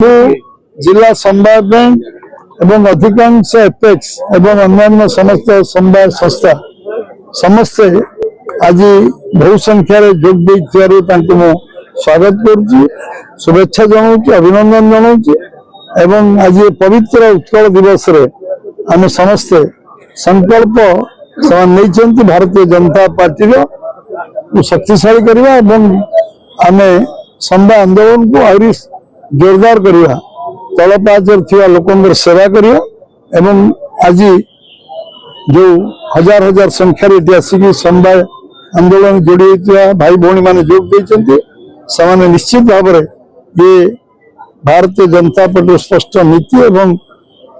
जिला समवाय बैंक एवं अधिकांश एपेक्स एवं अन्य समस्त समवाय संस्था समस्ते आज बहु संख्यार जोग दे स्वागत करुच्ची शुभेच्छा जनाऊँ अभिनंदन जनाऊँ एवं आज पवित्र उत्कल दिवस रे आम समस्ते संकल्प नहीं भारतीय जनता पार्टी शक्तिशाली करवा आम समवाय आंदोलन को आहरी जोरदार करवा तल पाचर थी लोक सेवा करवा एवं आज जो हजार हजार संख्यार आसिक समवाय आंदोलन जोड़ी भाई भौणी मैंने जोग देते निश्चित भाव ये भारतीय जनता पार्टी स्पष्ट नीति एवं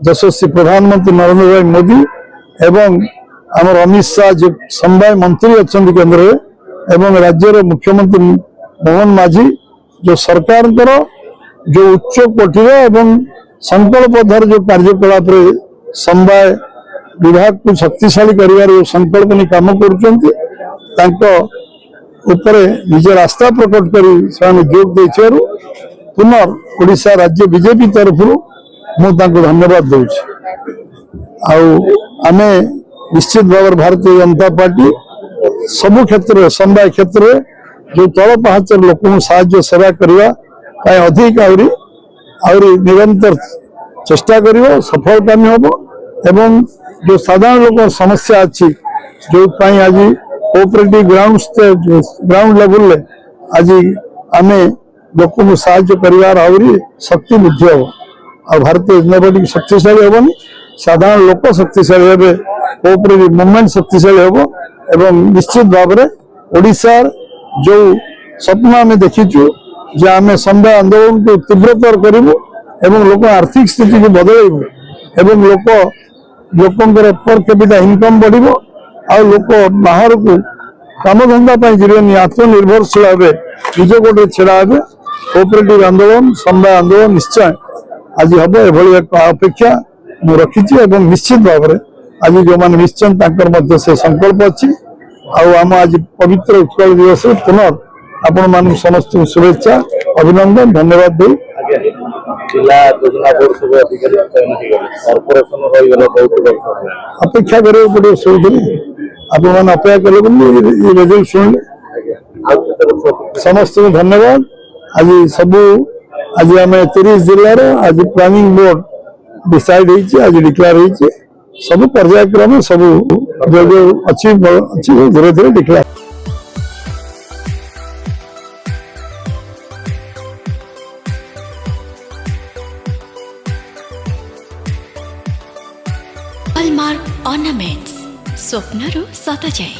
यशस्वी प्रधानमंत्री नरेंद्र भाई मोदी एवं आमर अमित शाह जो समवाय मंत्री अच्छा केंद्र एवं राज्यर मुख्यमंत्री मोहन माझी जो सरकार जो उच्च कोटिर एवं संकल्पधार जो कार्यकलाप समवाय विभाग को शक्तिशाली कर संकल्प नहीं कम कर निजे आस्था प्रकट कर जोग दे पुनर् ओडिशा राज्य बीजेपी तरफ मुझे धन्यवाद दूसरी आमे निश्चित भाव भारतीय जनता पार्टी सबु क्षेत्र समवाय क्षेत्र जो तल पहाचर लोक साहाय्य सेवा करने अधिक आहरी निरंतर चेष्टा कर सफलकामी हम एवं जो साधारण लोक समस्या अच्छी जो आज कोऑपरेटिव ग्राउंड लेवल आज आम लोक साहाय्य कर शक्ति बुद्धि हम आ भारतीय जनता पार्टी शक्तिशाली हेनी साधारण लोक शक्तिशाली हे कोऑपरेटिव मूवमेंट शक्तिशाली हम एवं निश्चित भाव में ओडिशा जो स्वप्न आम देखीचु जे आम समवाय आंदोलन को तीव्रतर करूँ एवं लोक आर्थिक स्थिति को बदलू एवं लोकर पर कैपिटा इनकम बढ़ लोक बाहर को काम धंदा जीवन आत्मनिर्भरशील हे निज गोटे छेड़ा हे कोऑपरेटिव आंदोलन समवाय आंदोलन निश्चय आज हम एभली अपेक्षा मुझे रखी निश्चित भाव में आज जो मैंने निश्चय से संकल्प अच्छी आम आज पवित्र उत्कल दिवस पुनर् आपण मान समस्त शुभेच्छा अभिनंदन धन्यवाद दे अपेक्षा कर अपन अपेक्षा कले रिजल्ट शुणिले समस्त धन्यवाद आज सबू आज आम 30 जिलार आज प्लानिंग बोर्ड डिसाइड आज डिक्लेयर सब पर्यायक्रम सब जो जो अच्छी धीरे धीरे डिक्लेयर हॉलमार्क ऑर्नामेंट्स स्वप्नरू सत जाए।